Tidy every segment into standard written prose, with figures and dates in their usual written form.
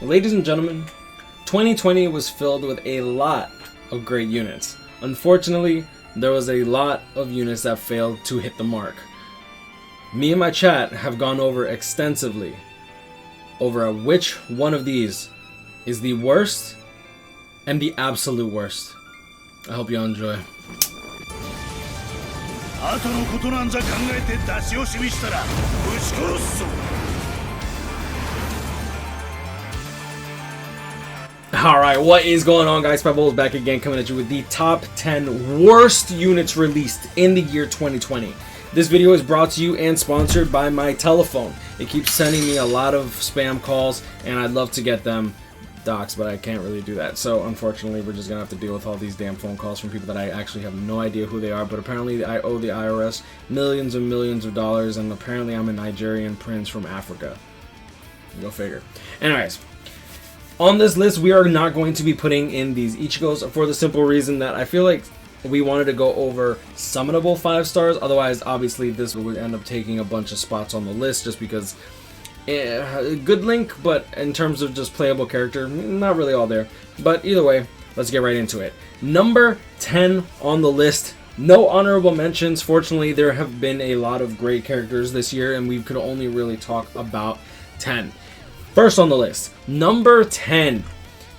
Ladies and gentlemen, 2020 was filled with a lot of great units. Unfortunately, there was a lot of units that failed to hit the mark. Me and my chat have gone over extensively over which one of these is the worst and the absolute worst. I hope you all enjoy. Alright, what is going on, guys? SpitefulHopes back again, coming at you with the top 10 worst units released in the year 2020. This video is brought to you and sponsored by my telephone. It keeps sending me a lot of spam calls, and I'd love to get them doxed, but I can't really do that. So unfortunately, we're just gonna have to deal with all these damn phone calls from people that I actually have no idea who they are, but apparently I owe the IRS millions and millions of dollars, and apparently I'm a Nigerian prince from Africa. Go figure. Anyways, on this list, we are not going to be putting in these Ichigos for the simple reason that I feel like we wanted to go over summonable 5 stars. Otherwise, obviously, this would end up taking a bunch of spots on the list just because good link, but in terms of just playable character, not really all there. But either way, let's get right into it. Number 10 on the list. No honorable mentions. Fortunately, there have been a lot of great characters this year, and we could only really talk about 10. First on the list, number 10,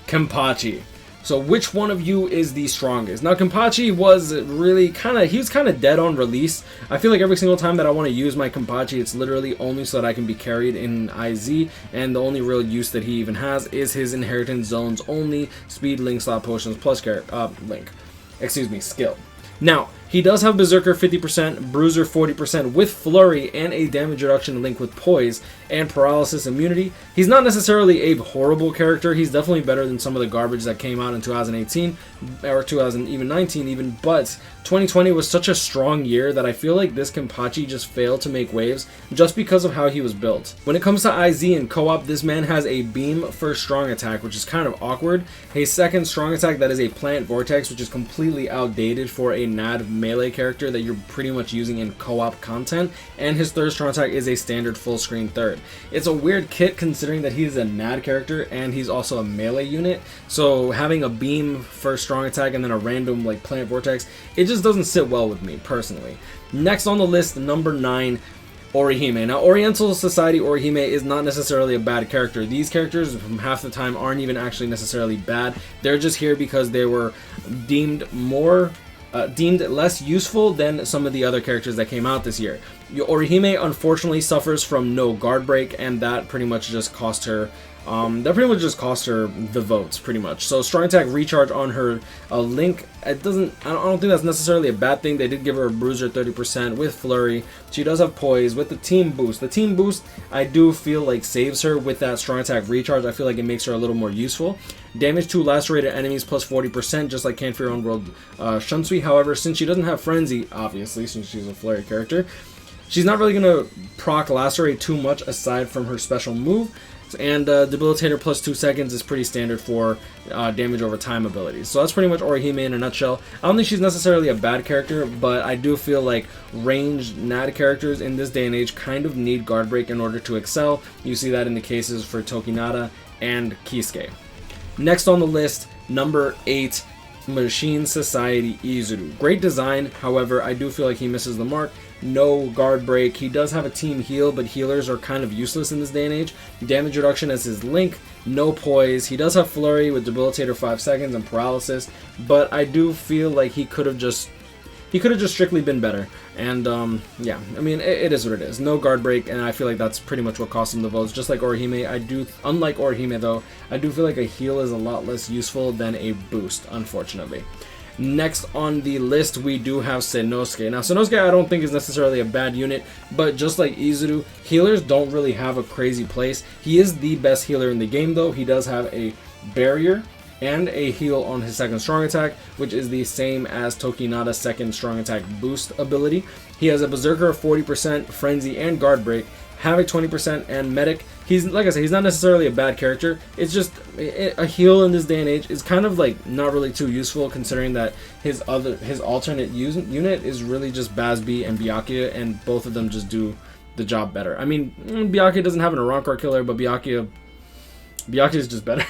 Kenpachi. So which one of you is the strongest? Now, Kenpachi was really he was kind of dead on release. I feel like every single time that I want to use my Kenpachi, it's literally only so that I can be carried in IZ, and the only real use that he even has is his inheritance zones only, speed, link, slot potions, plus skill. Now, he does have Berserker 50%, Bruiser 40% with Flurry, and a damage reduction linked with Poise and Paralysis immunity. He's not necessarily a horrible character. He's definitely better than some of the garbage that came out in 2018 or 2019 even, but 2020 was such a strong year that I feel like this Kenpachi just failed to make waves just because of how he was built. When it comes to IZ and co-op, this man has a Beam first strong attack, which is kind of awkward, a second strong attack that is a Plant Vortex, which is completely outdated for a NAD melee character that you're pretty much using in co-op content, and his third strong attack is a standard full screen third. It's a weird kit considering that he's a NAD character and he's also a melee unit, so having a Beam first strong attack and then a random like Plant Vortex, it just doesn't sit well with me personally. Next on the list, number 9, Orihime. Now, Oriental Society Orihime is not necessarily a bad character. These characters from half the time aren't even actually necessarily bad. They're just here because they were deemed less useful than some of the other characters that came out this year. Orihime unfortunately suffers from no guard break, and that pretty much just cost her the votes, pretty much. So strong attack recharge on her link, I don't think that's necessarily a bad thing. They did give her a Bruiser 30% with Flurry. She does have Poise with the team boost. The team boost, I do feel like saves her with that strong attack recharge. I feel like it makes her a little more useful. Damage to lacerated enemies plus 40%, just like Can't Fear on World Shunsui. However, since she doesn't have Frenzy, obviously, since she's a Flurry character, she's not really going to proc lacerate too much aside from her special move. And Debilitator plus 2 seconds is pretty standard for damage over time abilities. So that's pretty much Orihime in a nutshell. I don't think she's necessarily a bad character, but I do feel like ranged NAD characters in this day and age kind of need guard break in order to excel. You see that in the cases for Tokinata and Kisuke. Next on the list, number 8, Machine Society Izuru. Great design, however, I do feel like he misses the mark. No guard break. He does have a team heal, but healers are kind of useless in this day and age. Damage reduction as his link. No Poise. He does have Flurry with Debilitator 5 seconds and Paralysis, but I do feel like he could have just strictly been better. And yeah, I mean, it is what it is. No guard break, and I feel like that's pretty much what cost him the votes. Just like Orihime, unlike Orihime though, I do feel like a heal is a lot less useful than a boost, unfortunately. Next on the list, we do have Sennosuke. Now, Sennosuke I don't think is necessarily a bad unit, but just like Izuru, healers don't really have a crazy place. He is the best healer in the game though. He does have a barrier and a heal on his second strong attack, which is the same as Tokinata's second strong attack boost ability. He has a Berserker of 40%, Frenzy, and Guard Break, Havoc 20%, and Medic. He's, like I said, he's not necessarily a bad character. It's just a heal in this day and age is kind of like not really too useful, considering that his alternate unit is really just Bazby and Byakuya, and both of them just do the job better. I mean, Byakuya doesn't have an Arankar killer, but Byakuya Byakuya is just better.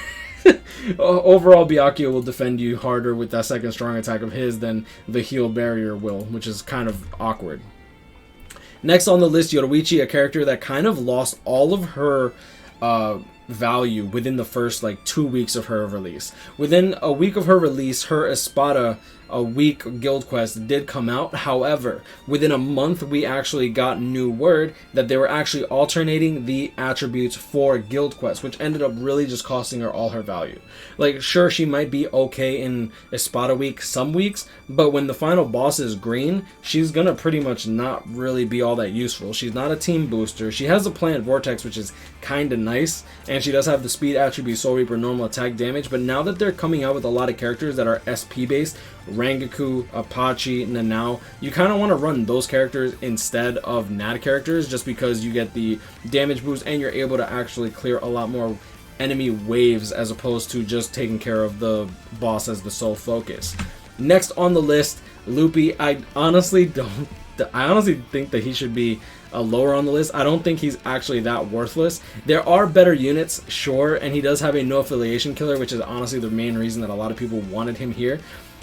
Overall, Byakuya will defend you harder with that second strong attack of his than the heal barrier will, which is kind of awkward. Next on the list, Yoruichi, a character that kind of lost all of her value within the first like 2 weeks of her release. Within a week of her release, her Espada a week guild quest did come out. However, within a month we actually got new word that they were actually alternating the attributes for guild quests, which ended up really just costing her all her value. Like, sure, she might be okay in Espada week some weeks, but when the final boss is green, she's gonna pretty much not really be all that useful. She's not a team booster. She has a plant vortex, which is kind of nice, and she does have the speed attribute Soul Reaper normal attack damage. But now that they're coming out with a lot of characters that are SP based, Rangaku, Apache, Nanao, you kind of want to run those characters instead of NAD characters, just because you get the damage boost and you're able to actually clear a lot more enemy waves as opposed to just taking care of the boss as the sole focus. Next on the list, Luppi. I honestly think that he should be lower on the list. I don't think he's actually that worthless. There are better units, sure, and he does have a no affiliation killer, which is honestly the main reason that a lot of people wanted him here.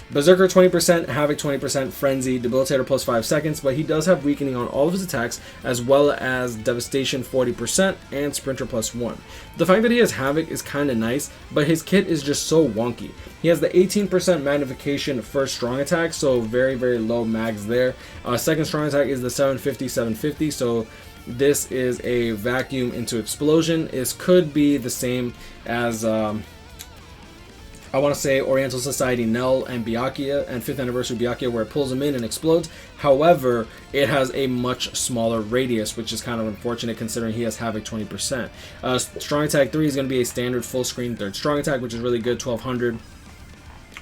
Berserker 20%, Havoc 20%, Frenzy, Debilitator plus 5 seconds, but he does have weakening on all of his attacks, as well as Devastation 40% and Sprinter plus 1. The fact that he has Havoc is kind of nice, but his kit is just so wonky. He has the 18% magnification first strong attack, so very, very low mags there. Second strong attack is the 750, so this is a vacuum into explosion. This could be the same as I want to say Oriental Society Nell and Byakuya and 5th Anniversary Byakuya, where it pulls them in and explodes. However, it has a much smaller radius, which is kind of unfortunate considering he has Havoc 20%. Strong Attack 3 is going to be a standard full screen third strong attack, which is really good, 1200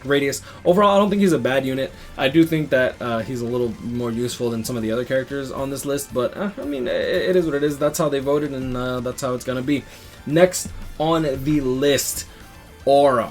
radius. Overall, I don't think he's a bad unit. I do think that he's a little more useful than some of the other characters on this list, but I mean, it is what it is. That's how they voted, and that's how it's going to be. Next on the list, Aura.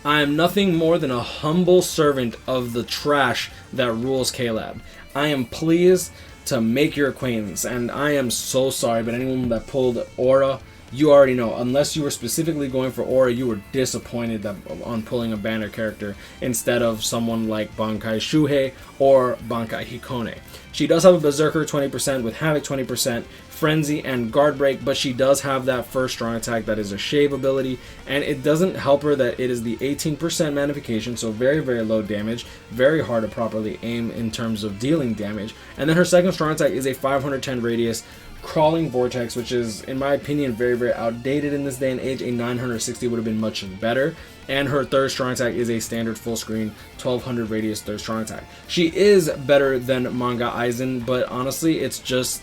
I am nothing more than a humble servant of the trash that rules K-Lab. I am pleased to make your acquaintance, and I am so sorry, but anyone that pulled Aura, you already know. Unless you were specifically going for Aura, you were disappointed on pulling a banner character instead of someone like Bankai Shuhei or Bankai Hikone. She does have a Berserker 20% with Havoc 20%, Frenzy, and Guard Break, but she does have that first strong attack that is a shave ability, and it doesn't help her that it is the 18% magnification, so very, very low damage, very hard to properly aim in terms of dealing damage. And then her second strong attack is a 510 radius Crawling Vortex, which is, in my opinion, very, very outdated in this day and age. A 960 would have been much better. And her third strong attack is a standard full screen 1200 radius third strong attack. She is better than Manga Aizen, but honestly, it's just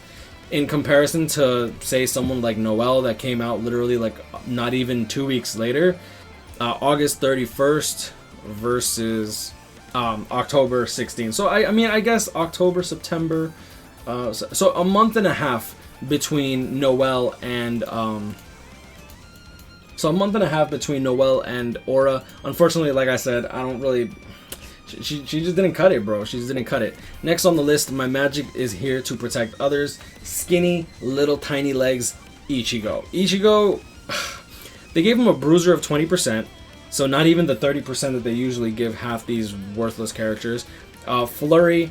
in comparison to, say, someone like Noelle that came out literally like not even 2 weeks later, August 31st versus October 16th. So I mean, I guess October, September, so a month and a half between Noelle and Aura. Unfortunately, like I said, I don't really. She just didn't cut it, bro. She just didn't cut it. Next on the list, my magic is here to protect others. Skinny, little, tiny legs, Ichigo. Ichigo, they gave him a bruiser of 20%, so not even the 30% that they usually give half these worthless characters. Flurry,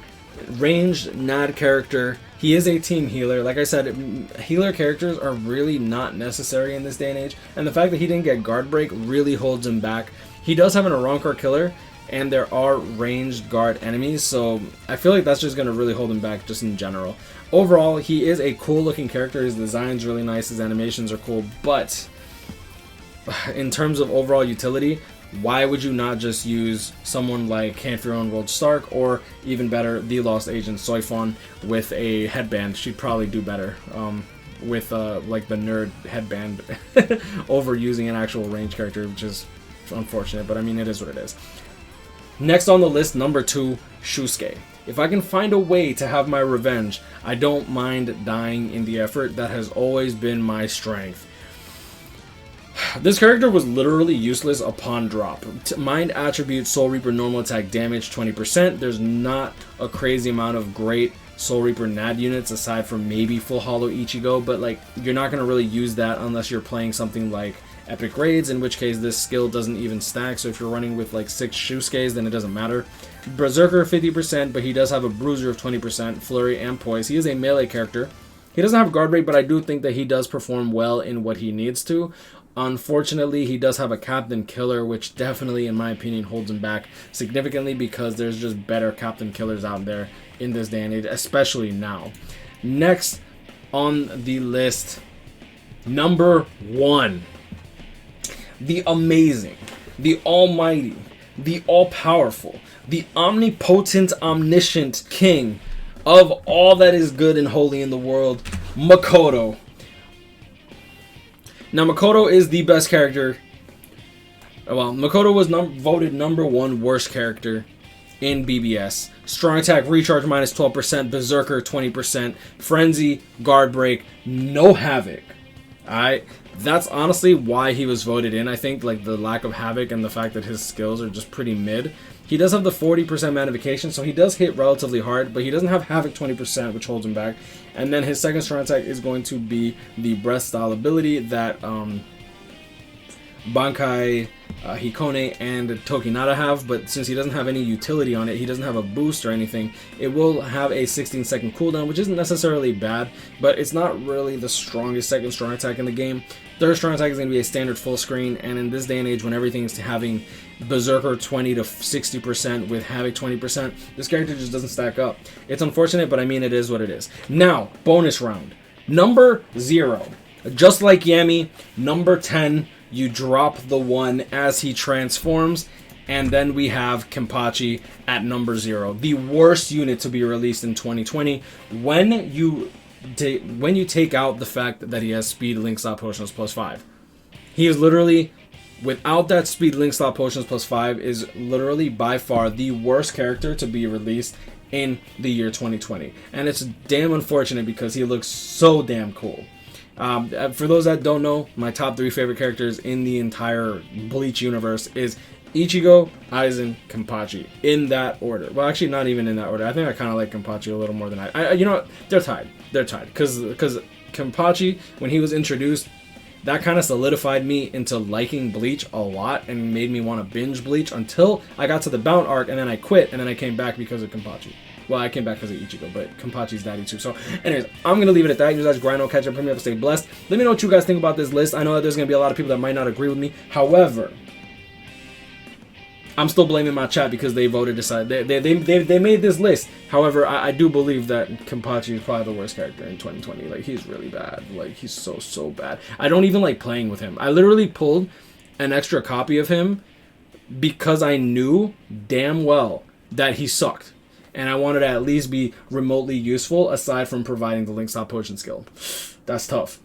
ranged NAD character. He is a team healer. Like I said, healer characters are really not necessary in this day and age, and the fact that he didn't get guard break really holds him back. He does have an Arankar killer, and there are ranged guard enemies, so I feel like that's just going to really hold him back just in general. Overall, he is a cool looking character. His design's really nice, his animations are cool, but in terms of overall utility, why would you not just use someone like Can't Fear Your Own World Stark, or even better, the Lost Agent Soifon with a headband? She'd probably do better with like the nerd headband over using an actual range character, which is unfortunate, but I mean, it is what it is. Next on the list, number 2, Shusuke. If I can find a way to have my revenge, I don't mind dying in the effort. That has always been my strength. This character was literally useless upon drop. Mind attribute Soul Reaper normal attack damage 20%. There's not a crazy amount of great Soul Reaper NAD units aside from maybe Full Hollow Ichigo, but like, you're not going to really use that unless you're playing something like epic raids, in which case this skill doesn't even stack. So if you're running with like 6 Shusukes, then it doesn't matter. Berserker 50%, but he does have a bruiser of 20%, flurry, and poise. He is a melee character. He doesn't have guard rate, but I do think that he does perform well in what he needs to. Unfortunately, he does have a Captain Killer, which definitely, in my opinion, holds him back significantly because there's just better Captain Killers out there in this day and age, especially now. Next on the list, number 1. The amazing, the almighty, the all-powerful, the omnipotent, omniscient king of all that is good and holy in the world, Makoto. Now, Makoto is the best character. Well, Makoto was voted number 1 worst character in BBS. Strong attack, recharge minus 12%, berserker 20%, frenzy, guard break, no havoc. Alright, that's honestly why he was voted in. I think like the lack of havoc and the fact that his skills are just pretty mid. He does have the 40% magnification, so he does hit relatively hard, but he doesn't have havoc 20%, which holds him back. And then his second strong attack is going to be the breath style ability that Bankai, Hikone, and Tokinata have, but since he doesn't have any utility on it, he doesn't have a boost or anything, it will have a 16-second cooldown, which isn't necessarily bad, but it's not really the strongest second strong attack in the game. Third strong attack is going to be a standard full screen, and in this day and age when everything's having Berserker 20 to 60% with Havoc 20%, this character just doesn't stack up. It's unfortunate, but I mean it is what it is. Now, bonus round. Number 0. Just like Yami, number 10, you drop the 1 as he transforms, and then we have Kenpachi at number 0. The worst unit to be released in 2020 when you take out the fact that he has speed link slot potions plus 5. He is literally, without that speed link slot potions plus 5, is literally by far the worst character to be released in the year 2020. And it's damn unfortunate because he looks so damn cool. For those that don't know, my top 3 favorite characters in the entire Bleach universe is Ichigo, Aizen, Kenpachi, in that order. Well, actually, not even in that order. I think I kind of like Kenpachi a little more than you know what? They're tied. They're tied. Because Kenpachi, when he was introduced, that kind of solidified me into liking Bleach a lot and made me want to binge Bleach until I got to the Bound arc, and then I quit, and then I came back because of Kenpachi. Well, I came back because of Ichigo, but Kenpachi's daddy too. So, anyways, I'm going to leave it at that. You guys grind, no catch up, bring me up, stay blessed. Let me know what you guys think about this list. I know that there's going to be a lot of people that might not agree with me. However, I'm still blaming my chat because they voted they made this list. However, I do believe that Kenpachi is probably the worst character in 2020. Like, he's really bad. Like, he's so bad. I don't even like playing with him. I literally pulled an extra copy of him because I knew damn well that he sucked. And I wanted to at least be remotely useful aside from providing the link stop potion skill. That's tough.